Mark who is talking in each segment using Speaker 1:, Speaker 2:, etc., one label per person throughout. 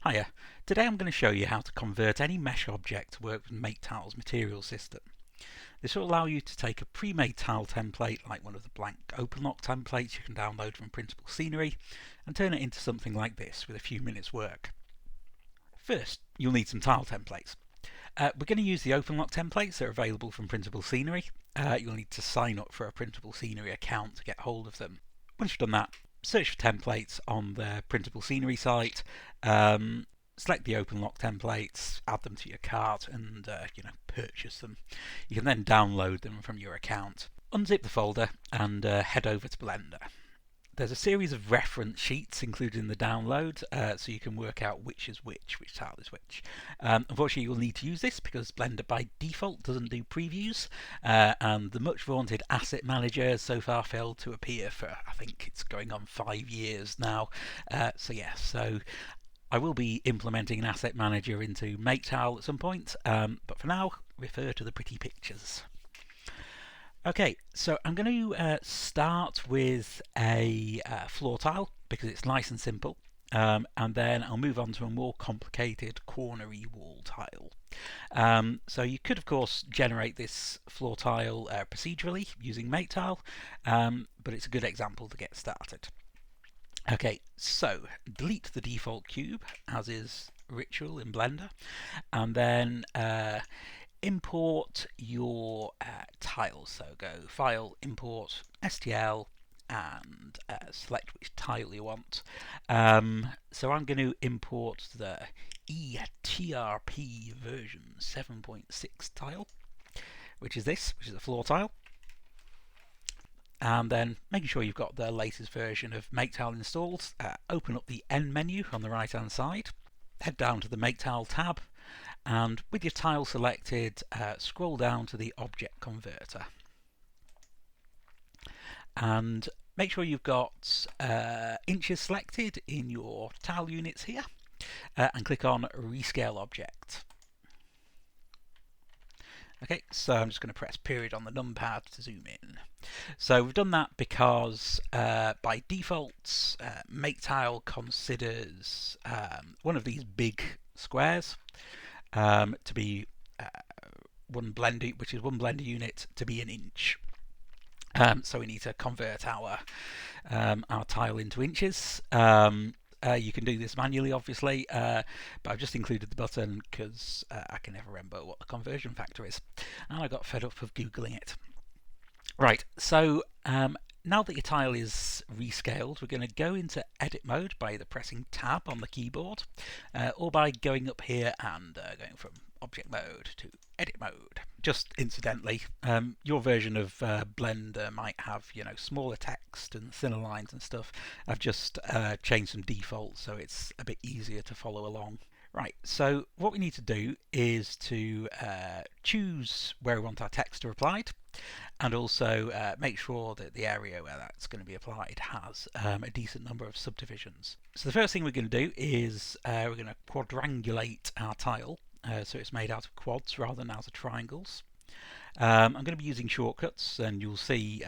Speaker 1: Hiya, today I'm going to show you how to convert any mesh object to work with MakeTile's material system. This will allow you to take a pre-made tile template like one of the blank OpenLock templates you can download from Printable Scenery and turn it into something like this with a few minutes work. First, you'll need some tile templates. We're going to use the OpenLock templates that are available from Printable Scenery. You'll need to sign up for a Printable Scenery account to get hold of them. Once you've done that, search for templates on the Printable Scenery site, select the OpenLock templates, add them to your cart and purchase them. You can then download them from your account. Unzip the folder and head over to Blender. There's a series of reference sheets included in the download, so you can work out which is which tile is which. Unfortunately, you'll need to use this because Blender by default doesn't do previews, and the much vaunted Asset Manager has so far failed to appear for, I think it's going on 5 years now. So I will be implementing an Asset Manager into MakeTile at some point, but for now, refer to the pretty pictures. Okay, so I'm going to start with a floor tile because it's nice and simple, and then I'll move on to a more complicated cornery wall tile. So you could, of course, generate this floor tile procedurally using MakeTile, but it's a good example to get started. Okay, so delete the default cube, as is ritual in Blender, and then import your tiles. So go File, Import, STL, and select which tile you want. So I'm going to import the ETRP version 7.6 tile, which is this, which is a floor tile. And then making sure you've got the latest version of MakeTile installed, open up the N menu on the right hand side, head down to the MakeTile tab, and with your tile selected, scroll down to the Object Converter. And make sure you've got inches selected in your tile units here, and click on Rescale Object. Okay, so I'm just going to press period on the numpad to zoom in. So we've done that because by default, MakeTile considers one of these big squares to be one Blender unit to be an inch. So we need to convert our tile into inches. You can do this manually, obviously, but I've just included the button because I can never remember what the conversion factor is, and I got fed up of Googling it. Right, so now that your tile is rescaled, we're going to go into edit mode by either pressing tab on the keyboard or by going up here and going from object mode to edit mode. Just incidentally, your version of Blender might have smaller text and thinner lines and stuff. I've just changed some defaults so it's a bit easier to follow along. Right, so what we need to do is to choose where we want our text to applied, and also make sure that the area where that's going to be applied has a decent number of subdivisions. So the first thing we're going to do is we're going to quadrangulate our tile, so it's made out of quads rather than out of triangles. I'm going to be using shortcuts, and you'll see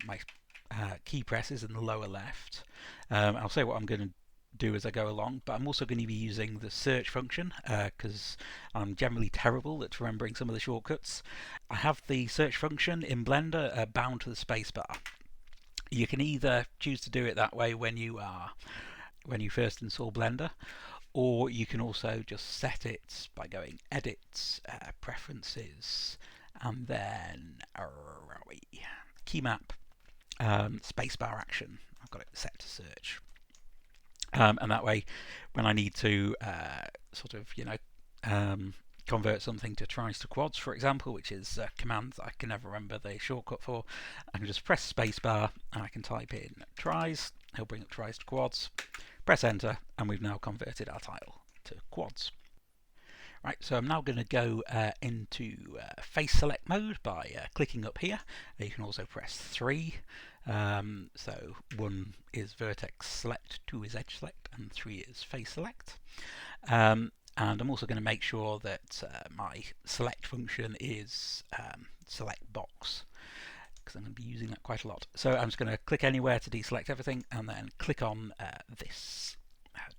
Speaker 1: my key presses in the lower left. I'll say what I'm going to do as I go along, but I'm also going to be using the search function because I'm generally terrible at remembering some of the shortcuts. I have the search function in Blender bound to the spacebar. You can either choose to do it that way when you first install Blender, or you can also just set it by going Edit, Preferences, and then Key Map, Spacebar Action. I've got it set to search. And that way, when I need to convert something to tries to quads, for example, which is a command that I can never remember the shortcut for, I can just press spacebar and I can type in tries. He'll bring up tries to quads. Press enter, and we've now converted our tile to quads. Right, so I'm now going to go into face select mode by clicking up here. You can also press 3. So 1 is vertex select, 2 is edge select, and 3 is face select. And I'm also going to make sure that my select function is select box, because I'm going to be using that quite a lot. So I'm just going to click anywhere to deselect everything, and then click on this.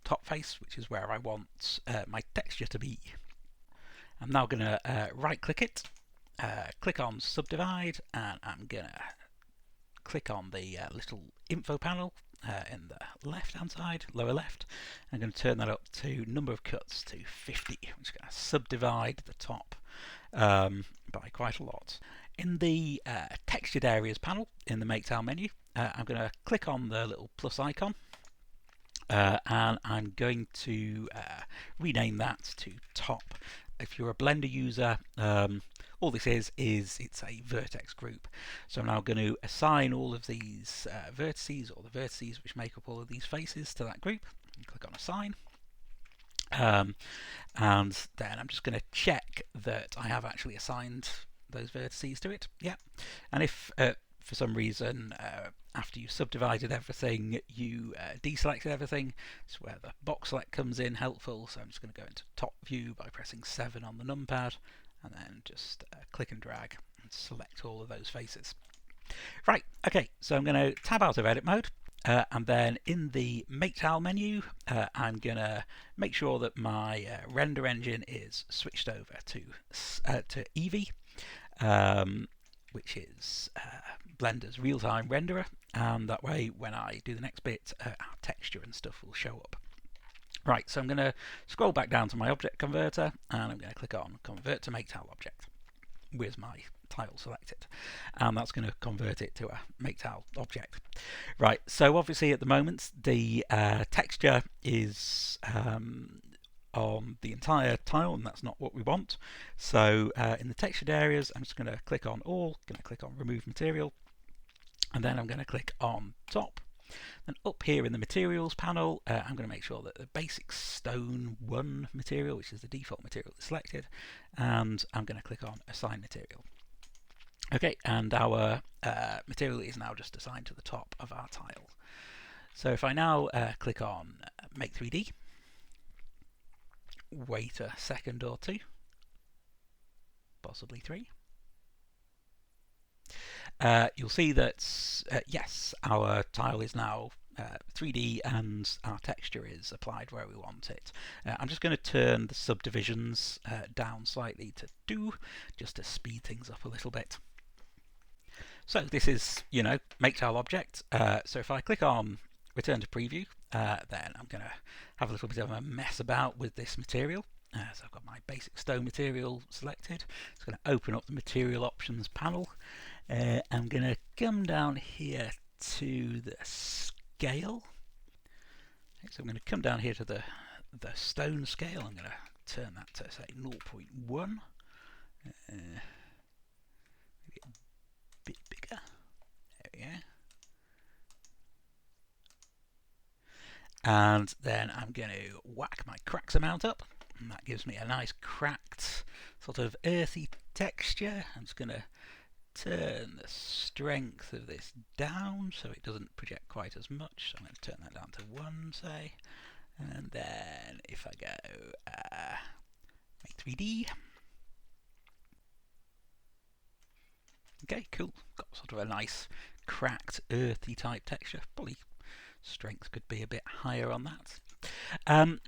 Speaker 1: top face, which is where I want my texture to be. I'm now going to right click it, click on Subdivide, and I'm going to click on the little info panel in the left hand side, lower left. I'm going to turn that up to number of cuts to 50, which is going to subdivide the top by quite a lot. In the textured areas panel in the MakeTile menu, I'm going to click on the little plus icon, and I'm going to rename that to top. If you're a Blender user, all this is it's a vertex group. So I'm now going to assign all of these vertices, or the vertices which make up all of these faces, to that group. Click on assign. And then I'm just going to check that I have actually assigned those vertices to it. Yeah. And if for some reason after you subdivided everything you deselected everything, it's where the box select comes in helpful. So I'm just going to go into top view by pressing 7 on the numpad, and then just click and drag and select all of those faces. Right, okay, so I'm going to tab out of edit mode, and then in the MakeTile menu I'm going to make sure that my render engine is switched over to Eevee, which is Blender's real-time renderer, and that way when I do the next bit our texture and stuff will show up. Right, so I'm going to scroll back down to my object converter, and I'm going to click on Convert to MakeTile Object with my tile selected, and that's going to convert it to a MakeTile object. Right, so obviously at the moment the texture is on the entire tile, and that's not what we want. So in the textured areas, I'm just going to click on all, going to click on Remove Material, and then I'm going to click on Top. And up here in the materials panel, I'm going to make sure that the basic stone 1 material, which is the default material, is selected, and I'm going to click on Assign Material. Okay, and our material is now just assigned to the top of our tile. So if I now click on Make 3D, wait a second or two, possibly 3, you'll see that yes, our tile is now 3D and our texture is applied where we want it. I'm just going to turn the subdivisions down slightly to 2, just to speed things up a little bit. So this is, MakeTile object. So if I click on Return to Preview, then I'm going to have a little bit of a mess about with this material. So I've got my basic stone material selected. It's going to open up the material options panel. I'm going to come down here to the scale. So I'm going to come down here to the stone scale. I'm going to turn that to say 0.1. Maybe a bit bigger. There we go. And then I'm going to whack my cracks amount up, and that gives me a nice cracked sort of earthy texture. I'm just going to turn the strength of this down so it doesn't project quite as much. So I'm going to turn that down to 1, say, and then if I go Make 3D. Okay, cool. Got sort of a nice cracked earthy type texture. Probably strength could be a bit higher on that.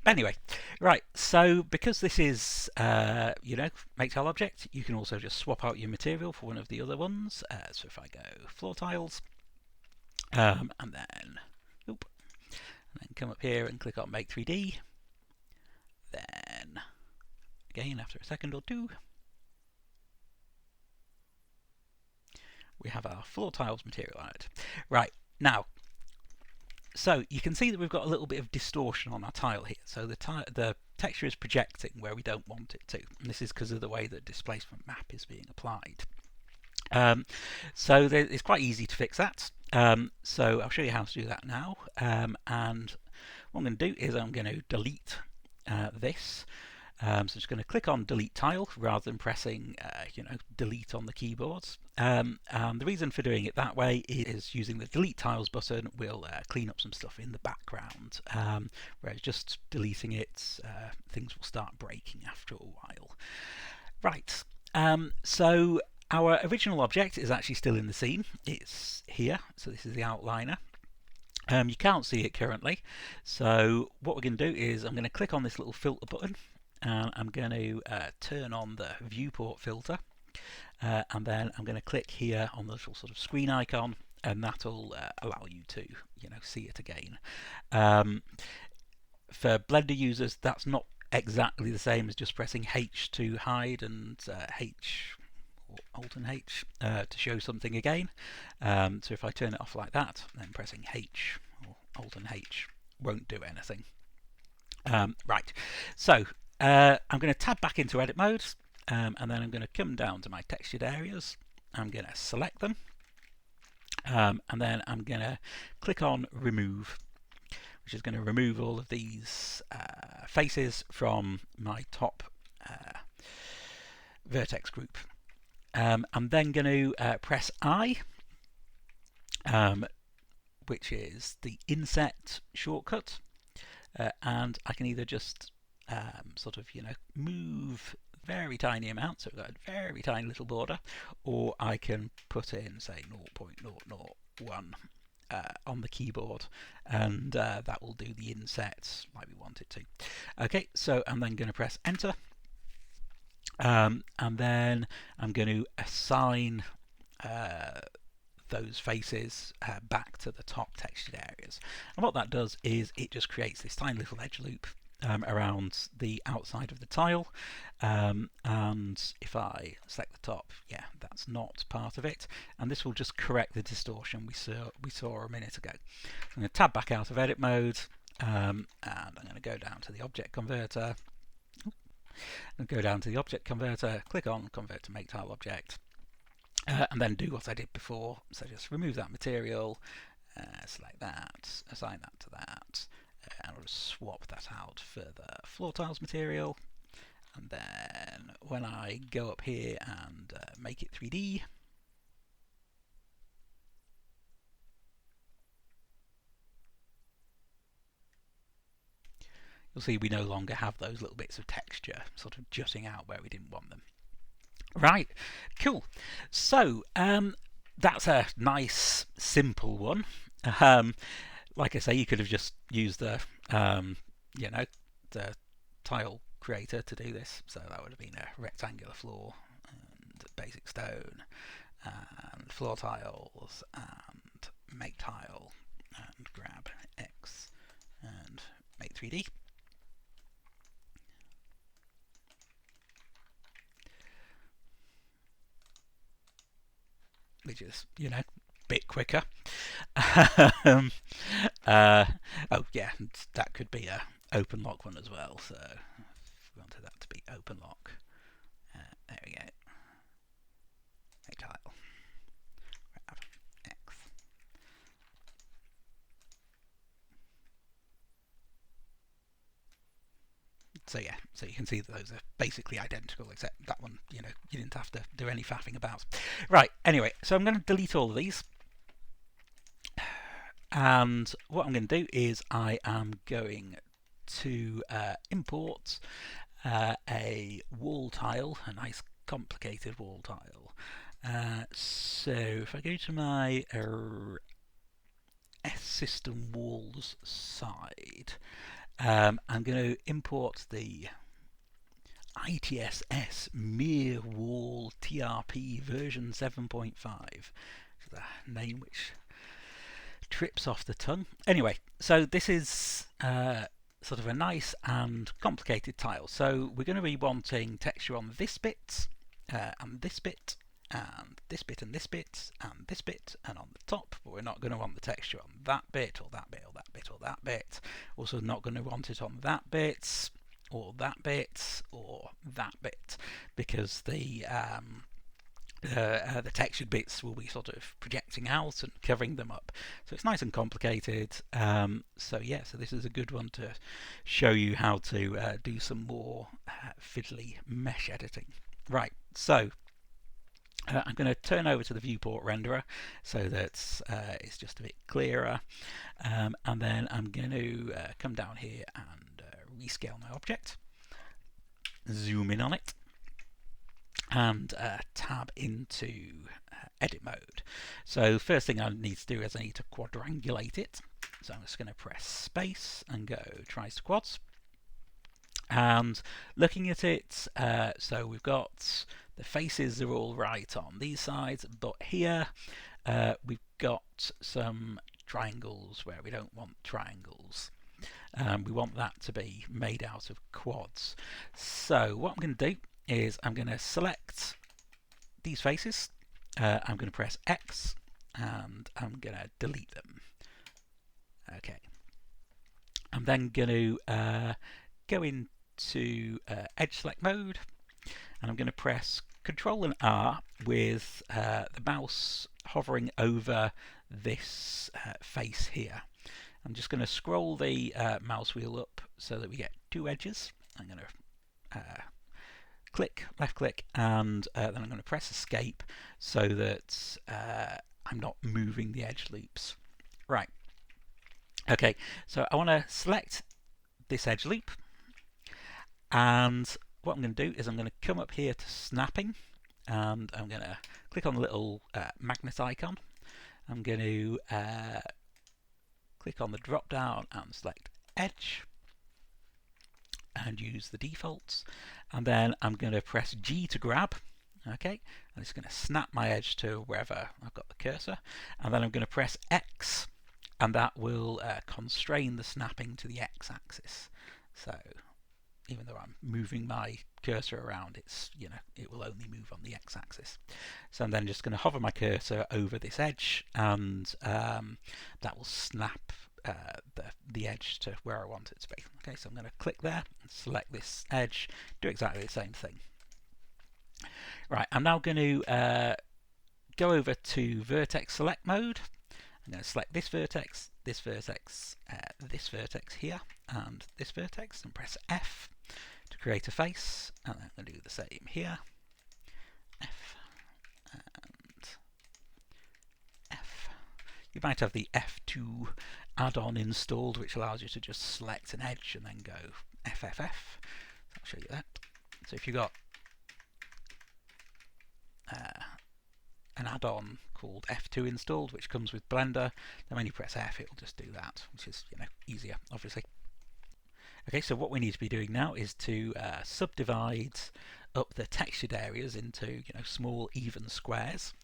Speaker 1: Anyway, right, so because this is, MakeTile object, you can also just swap out your material for one of the other ones. So if I go Floor Tiles, and then come up here and click on Make 3D, then again after a second or 2, we have our Floor Tiles material on it. Right, now, so you can see that we've got a little bit of distortion on our tile here. So the texture is projecting where we don't want it to. And this is because of the way that displacement map is being applied. So it's quite easy to fix that. So I'll show you how to do that now. And what I'm going to do is I'm going to delete this. So I'm just going to click on Delete Tile rather than pressing, Delete on the keyboards. And the reason for doing it that way is using the Delete Tiles button will clean up some stuff in the background, whereas just deleting it, things will start breaking after a while. Right, so our original object is actually still in the scene. It's here, so this is the outliner. You can't see it currently, so what we're going to do is I'm going to click on this little filter button, and I'm going to turn on the viewport filter, and then I'm going to click here on the little sort of screen icon, and that'll allow you to see it again. For Blender users, that's not exactly the same as just pressing H to hide and H or Alt and H to show something again. So if I turn it off like that, then pressing H or Alt and H won't do anything. Right, so I'm going to tab back into edit mode, and then I'm going to come down to my textured areas. I'm going to select them, and then I'm going to click on remove, which is going to remove all of these faces from my top vertex group. I'm then going to press I, which is the inset shortcut, and I can either just sort of move very tiny amounts, so we've got a very tiny little border, or I can put in say 0.001 on the keyboard, and that will do the insets like we want it to. Okay, so I'm then going to press enter, and then I'm going to assign those faces back to the top textured areas. And what that does is it just creates this tiny little edge loop around the outside of the tile, and if I select the top, yeah, that's not part of it, and this will just correct the distortion we saw a minute ago. I'm going to tab back out of edit mode, and I'm going to go down to the object converter, click on convert to MakeTile object, and then do what I did before. So just remove that material, select that, assign that to that, and I'll just swap that out for the floor tiles material. And then when I go up here and make it 3D, you'll see we no longer have those little bits of texture sort of jutting out where we didn't want them. Right, cool. So that's a nice, simple one. Like I say, you could have just used the the tile creator to do this. So that would have been a rectangular floor and basic stone and floor tiles and make tile and grab X and make 3D. Which is, a bit quicker. Oh yeah, that could be a open lock one as well. So if we wanted that to be open lock, there we go. Make tile. Grab X. So yeah, so you can see that those are basically identical, except that one, you didn't have to do any faffing about. Right, anyway, so I'm going to delete all of these. And what I'm going to do is I am going to import a wall tile, a nice complicated wall tile. So if I go to my S system walls side, I'm going to import the ITSS Mere Wall TRP version 7.5. The name which trips off the tongue. Anyway, so this is sort of a nice and complicated tile. So we're going to be wanting texture on this bit, and this bit, and this bit, and this bit, and this bit, and on the top, but we're not going to want the texture on that bit, or that bit, or that bit, or that bit. Also not going to want it on that bit, or that bit, or that bit, because the textured bits will be sort of projecting out and covering them up. So it's nice and complicated. So yeah, so this is a good one to show you how to do some more fiddly mesh editing. Right, so I'm going to turn over to the viewport renderer so that it's just a bit clearer, and then I'm going to come down here and rescale my object, zoom in on it, and tab into edit mode. So first thing I need to do is I need to quadrangulate it. So I'm just going to press space and go tries to quads. And looking at it, so we've got the faces are all right on these sides, but here we've got some triangles where we don't want triangles. We want that to be made out of quads. So what I'm going to do is I'm going to select these faces, I'm going to press X, and I'm going to delete them. Okay. I'm then going to go into edge select mode, and I'm going to press Control and R with the mouse hovering over this face here. I'm just going to scroll the mouse wheel up so that we get two edges. I'm going to left click, and then I'm going to press escape so that I'm not moving the edge loops. Right. Okay, so I want to select this edge loop, and what I'm going to do is I'm going to come up here to snapping, and I'm going to click on the little magnet icon. I'm going to click on the drop down and select edge and use the defaults, and then I'm going to press G to grab. Okay, and it's going to snap my edge to wherever I've got the cursor, and then I'm going to press X, and that will constrain the snapping to the X axis. So even though I'm moving my cursor around, it's, you know, it will only move on the X axis. So I'm then just going to hover my cursor over this edge, and that will snap the edge to where I want it to be. Okay, so I'm going to click there and select this edge, do exactly the same thing. Right, I'm now going to go over to vertex select mode. I'm going to select this vertex, this vertex, this vertex here, and this vertex, and press F to create a face, and I'm going to do the same here. F and F. You might have the F2 add-on installed, which allows you to just select an edge and then go FFF. So I'll show you that. So if you've got an add-on called F2 installed, which comes with Blender, then when you press F, it'll just do that, which is, you know, easier, obviously. Okay, so what we need to be doing now is to subdivide up the textured areas into, you know, small even squares.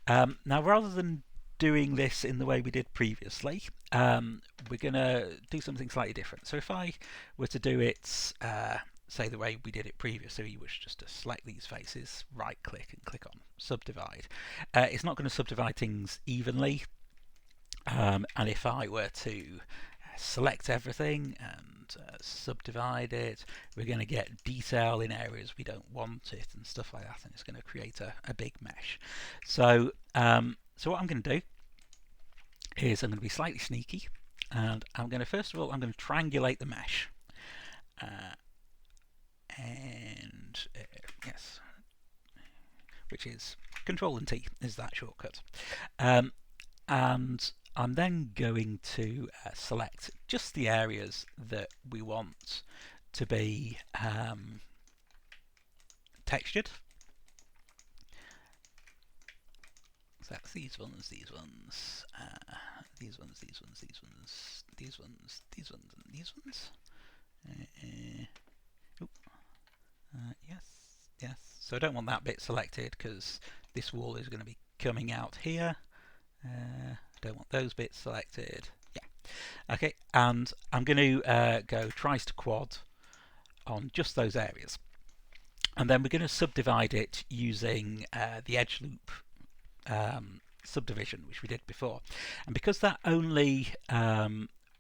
Speaker 1: Now, rather than doing this in the way we did previously, we're going to do something slightly different. So if I were to do it, say the way we did it previously, which was just to select these faces, right click and click on subdivide, it's not going to subdivide things evenly, and if I were to select everything and subdivide it, we're going to get detail in areas we don't want it and stuff like that, and it's going to create a big mesh. So so what I'm going to do is I'm going to be slightly sneaky, and I'm going to, first of all, I'm going to triangulate the mesh. Yes, which is Control and T is that shortcut. And I'm then going to select just the areas that we want to be textured. So that's these ones, these ones, these ones, these ones, these ones, these ones, these ones, and these ones. Yes, yes. So I don't want that bit selected because this wall is going to be coming out here. Don't want those bits selected. Yeah. Okay, and I'm going to go tries to quad on just those areas. And then we're going to subdivide it using the edge loop subdivision, which we did before. And because that only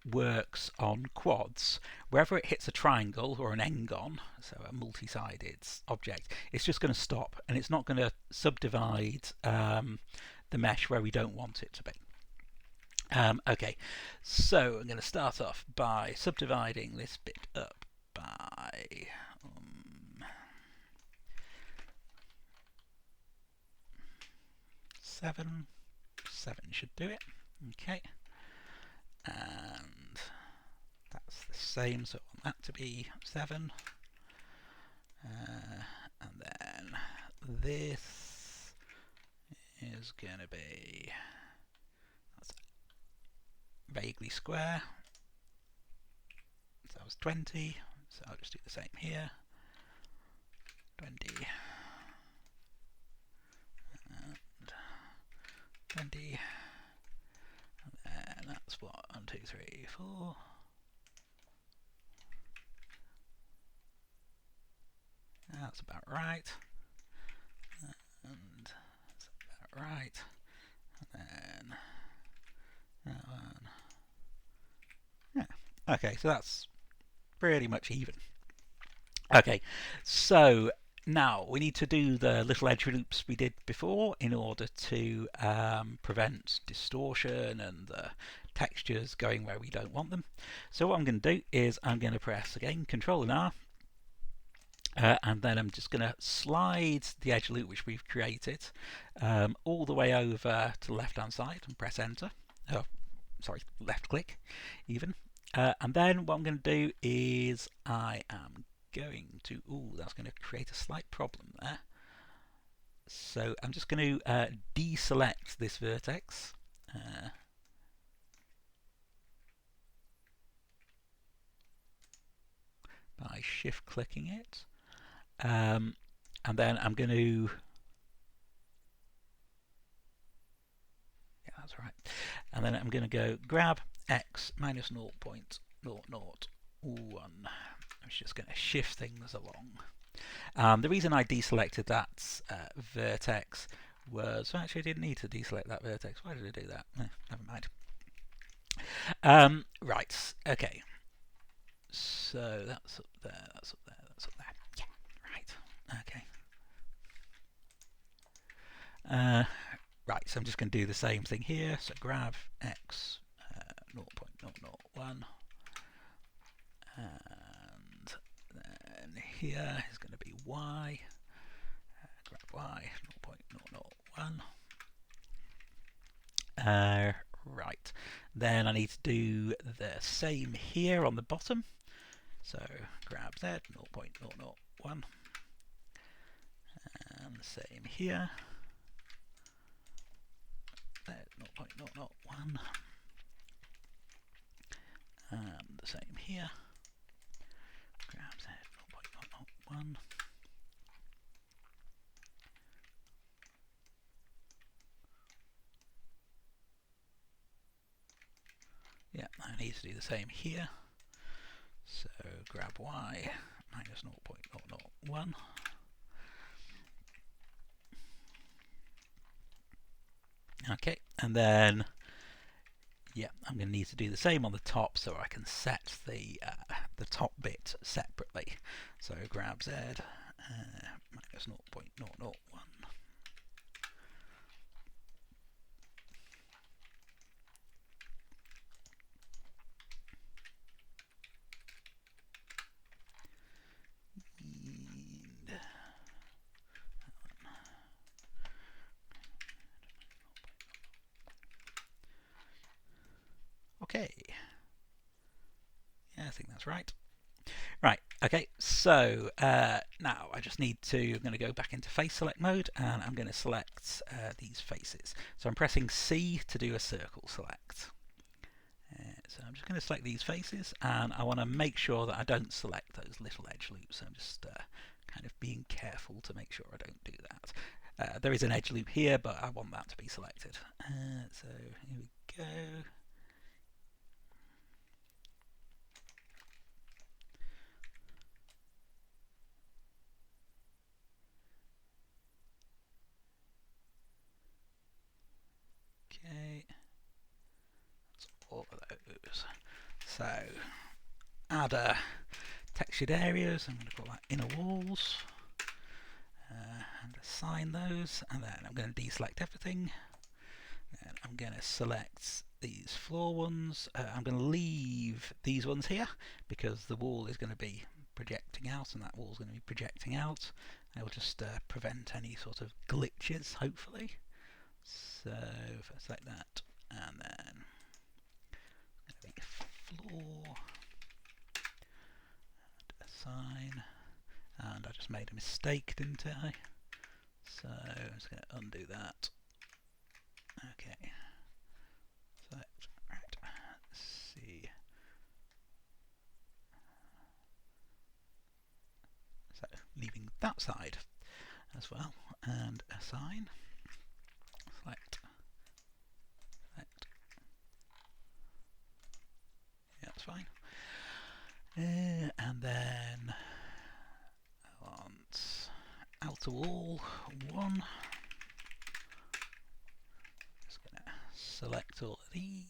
Speaker 1: works on quads, wherever it hits a triangle or an n-gon, so a multi-sided object, it's just going to stop, and it's not going to subdivide the mesh where we don't want it to be. Okay, so I'm going to start off by subdividing this bit up by 7. 7 should do it. Okay, and that's the same, so I want that to be 7. And then this is going to be, that's vaguely square, so that was 20, so I'll just do the same here, 20, and 20, and that's what, 1, 2, 3, 4, that's about right, and that's about right, and then that one, yeah, okay, so that's pretty much even. Okay, so now we need to do the little edge loops we did before in order to prevent distortion and the textures going where we don't want them. So what I'm going to do is I'm going to press again Control and R, and then I'm just going to slide the edge loop which we've created all the way over to the left hand side and press enter. Oh, sorry, left click even. And then what I'm going to do is I am going to, that's going to create a slight problem there. So I'm just going to deselect this vertex. By shift clicking it. And then I'm going to, yeah, that's right. And then I'm going to go grab x minus 0.001. I'm just going to shift things along. The reason I deselected that vertex was, well, actually I didn't need to deselect that vertex. Why did I do that? Never mind. Right, okay. So that's up there, that's up there, that's up there. Yeah, right, okay. Right, so I'm just going to do the same thing here. So grab x 0.001, and then here is going to be y. Grab y 0.001. Right, then I need to do the same here on the bottom. So grab z 0.001, and the same here. Z 0.001, and the same here. Grab z 0.001. Yeah, I need to do the same here. So grab y minus 0.001. Okay, and then yeah, I'm going to need to do the same on the top so I can set the top bit separately. So grab z minus 0.001. Okay. Yeah, I think that's right. Right, okay, so now I just need to, I'm going to go back into face select mode and I'm going to select these faces. So I'm pressing C to do a circle select. So I'm just going to select these faces and I want to make sure that I don't select those little edge loops. I'm just kind of being careful to make sure I don't do that. There is an edge loop here, but I want that to be selected. So here we go. Okay, that's all of those. So add textured areas. I'm going to call that inner walls, and assign those. And then I'm going to deselect everything. And I'm going to select these floor ones. I'm going to leave these ones here because the wall is going to be projecting out, and that wall is going to be projecting out. I will just prevent any sort of glitches, hopefully. So if I select that, and then floor, and assign, and I just made a mistake, didn't I? So I'm just going to undo that, leaving that side as well, and assign, select, yeah, that's fine. And then I want outer wall 1. Just going to select all of these.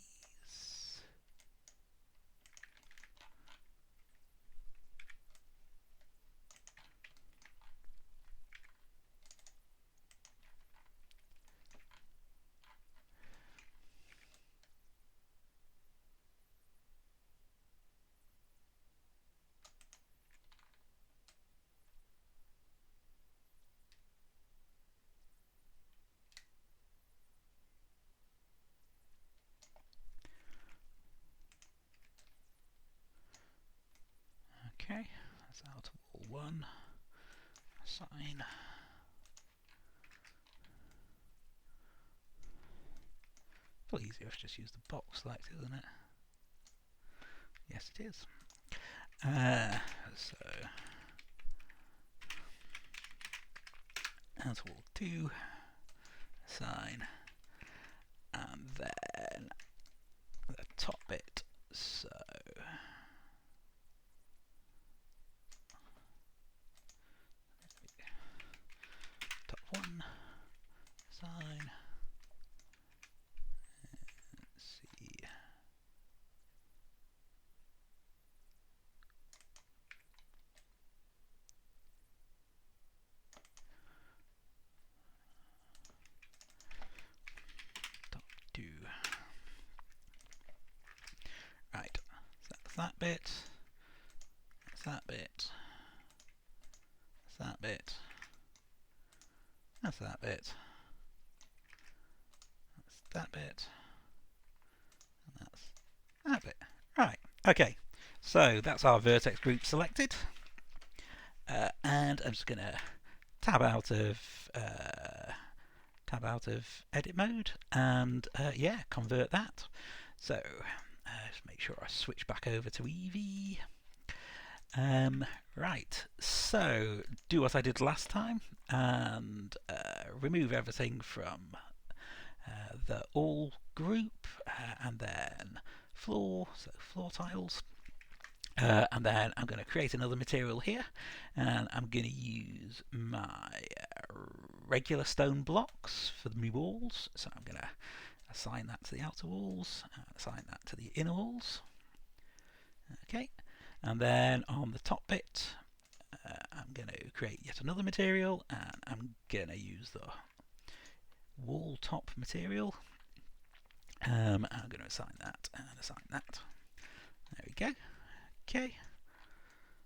Speaker 1: Okay, that's outer wall 1. Assign. Probably easier if I just use the box selected, isn't it? Yes, it is. So outer wall 2, assign, and then the top bit. So top 1, assign. Let's see. Top 2. Right. So that's that bit. That's that bit. That's that bit. That's that bit. That's that bit. And that's that bit. Right. Okay. So that's our vertex group selected. And I'm just going to tab out of edit mode and yeah, convert that. So just make sure I switch back over to Eevee. Right, so do what I did last time and remove everything from the all group and then floor, so floor tiles. And then I'm going to create another material here, and I'm going to use my regular stone blocks for my walls. So I'm going to assign that to the outer walls, assign that to the inner walls. Okay, and then on the top bit, I'm going to create yet another material, and I'm going to use the wall top material. I'm going to assign that and assign that. There we go. Okay,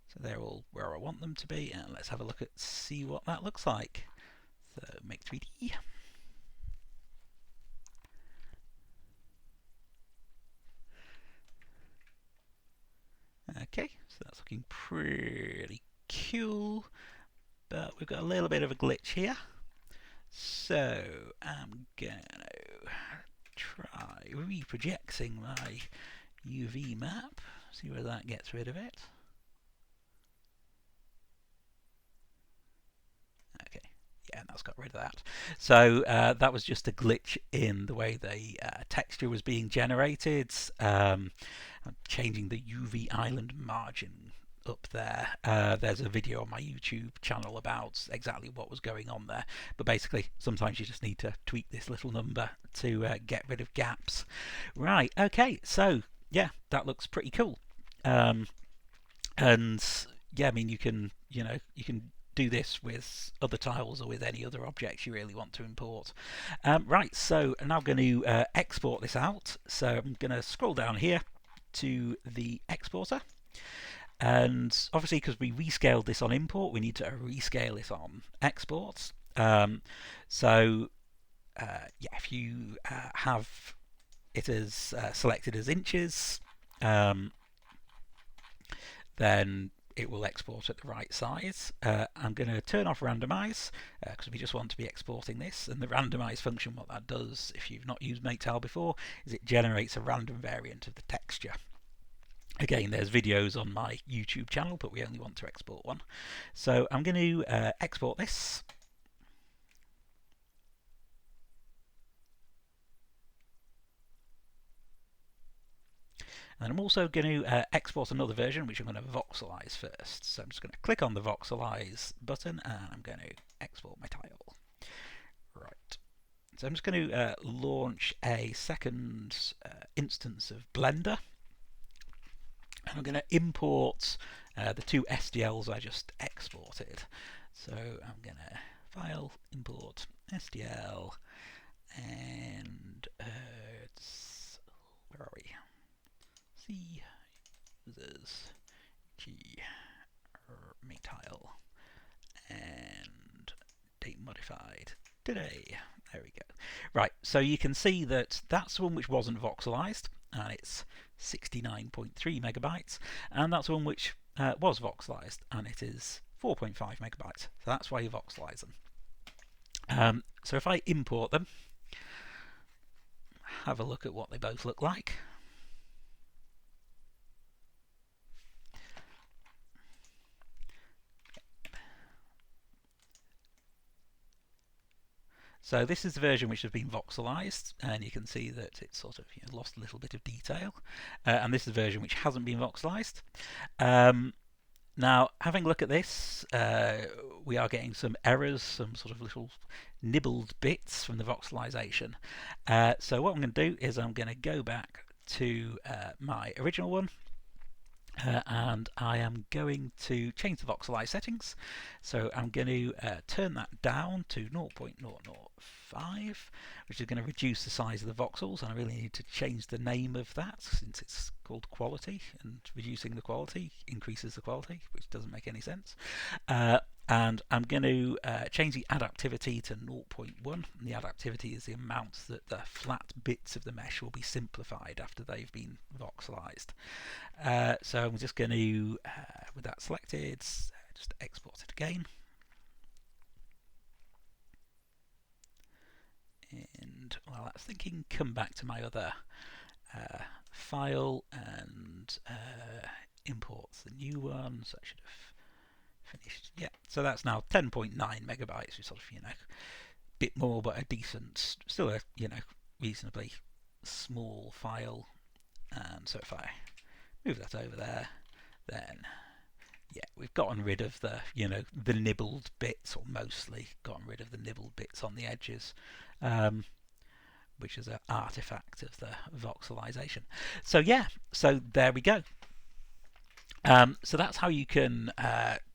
Speaker 1: so they're all where I want them to be, and let's have a look at see what that looks like. So make 3D. Okay, so that's looking pretty cool, but we've got a little bit of a glitch here. So I'm gonna try reprojecting my UV map, see whether that gets rid of it. Okay, yeah, that's got rid of that. So that was just a glitch in the way the texture was being generated. I'm changing the UV island margin up there. There's a video on my YouTube channel about exactly what was going on there, but basically sometimes you just need to tweak this little number to get rid of gaps. Right, okay, so yeah, that looks pretty cool. And yeah, I mean, you can do this with other tiles or with any other objects you really want to import. Right, so I'm now going to export this out. So I'm going to scroll down here to the exporter. And obviously, because we rescaled this on import, we need to rescale this on export. So yeah, if you have it as selected as inches, then it will export at the right size. I'm going to turn off randomize because we just want to be exporting this, and the randomize function, what that does if you've not used MakeTile before, is it generates a random variant of the texture. Again, there's videos on my YouTube channel, but we only want to export one. So I'm going to export this. And I'm also going to export another version, which I'm going to voxelize first. So I'm just going to click on the voxelize button, and I'm going to export my tile. Right. So I'm just going to launch a second instance of Blender. And I'm going to import the two SDLs I just exported. So I'm going to File, Import, SDL, and where are we? C, users, G, MakeTile, and date modified today. There we go. Right, so you can see that that's the one which wasn't voxelized, and it's 69.3 megabytes, and that's the one which was voxelized, and it is 4.5 megabytes. So that's why you voxelize them. So if I import them, have a look at what they both look like. So this is the version which has been voxelized, and you can see that it's sort of lost a little bit of detail. And this is the version which hasn't been voxelized. Now, having a look at this, we are getting some errors, some sort of little nibbled bits from the voxelization. So what I'm going to do is I'm going to go back to my original one, and I am going to change the voxelize settings. So I'm going to turn that down to 0.005, which is going to reduce the size of the voxels, and I really need to change the name of that since it's called quality, and reducing the quality increases the quality, which doesn't make any sense. And I'm going to change the adaptivity to 0.1. And the adaptivity is the amount that the flat bits of the mesh will be simplified after they've been voxelized. So I'm just going to, with that selected, just export it again. And while that's thinking, come back to my other file and import the new one. So I should have finished. Yeah, so that's now 10.9 megabytes, which sort of, bit more, but a decent, still a, reasonably small file. And so if I move that over there, then yeah, we've gotten rid of the, the nibbled bits, or mostly gotten rid of the nibbled bits on the edges, which is an artifact of the voxelization. So yeah, so there we go. So that's how you can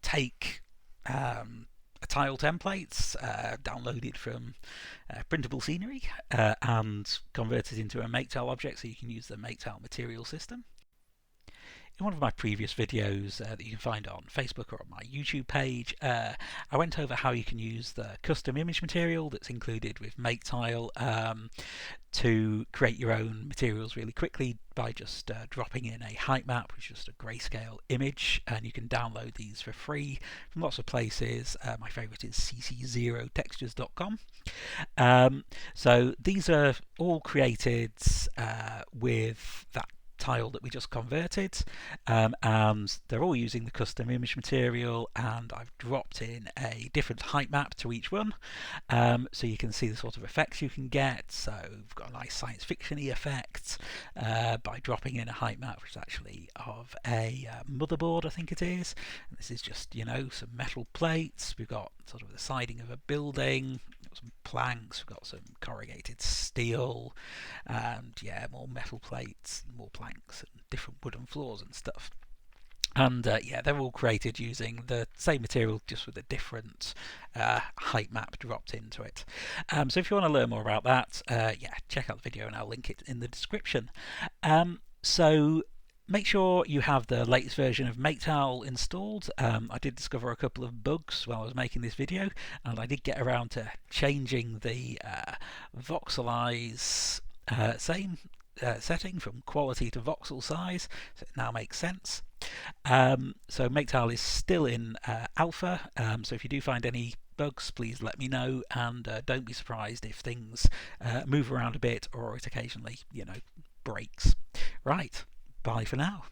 Speaker 1: take tile templates downloaded from printable scenery and convert it into a MakeTile object, so you can use the MakeTile material system. In one of my previous videos that you can find on Facebook or on my YouTube page, I went over how you can use the custom image material that's included with MakeTile to create your own materials really quickly by just dropping in a height map, which is just a grayscale image, and you can download these for free from lots of places. My favourite is cc0textures.com. So these are all created with that tile that we just converted, and they're all using the custom image material, and I've dropped in a different height map to each one, so you can see the sort of effects you can get. So we've got a nice science fiction-y effect by dropping in a height map, which is actually of a motherboard, I think it is, and this is just some metal plates. We've got sort of the siding of a building, some planks, we've got some corrugated steel, and yeah, more metal plates, more planks, and different wooden floors and stuff. And yeah, they're all created using the same material, just with a different height map dropped into it. So if you want to learn more about that, yeah, check out the video and I'll link it in the description. So make sure you have the latest version of MakeTile installed. I did discover a couple of bugs while I was making this video, and I did get around to changing the voxelize setting from quality to voxel size, so it now makes sense. So MakeTile is still in alpha, so if you do find any bugs, please let me know, and don't be surprised if things move around a bit or it occasionally, breaks. Right. Bye for now.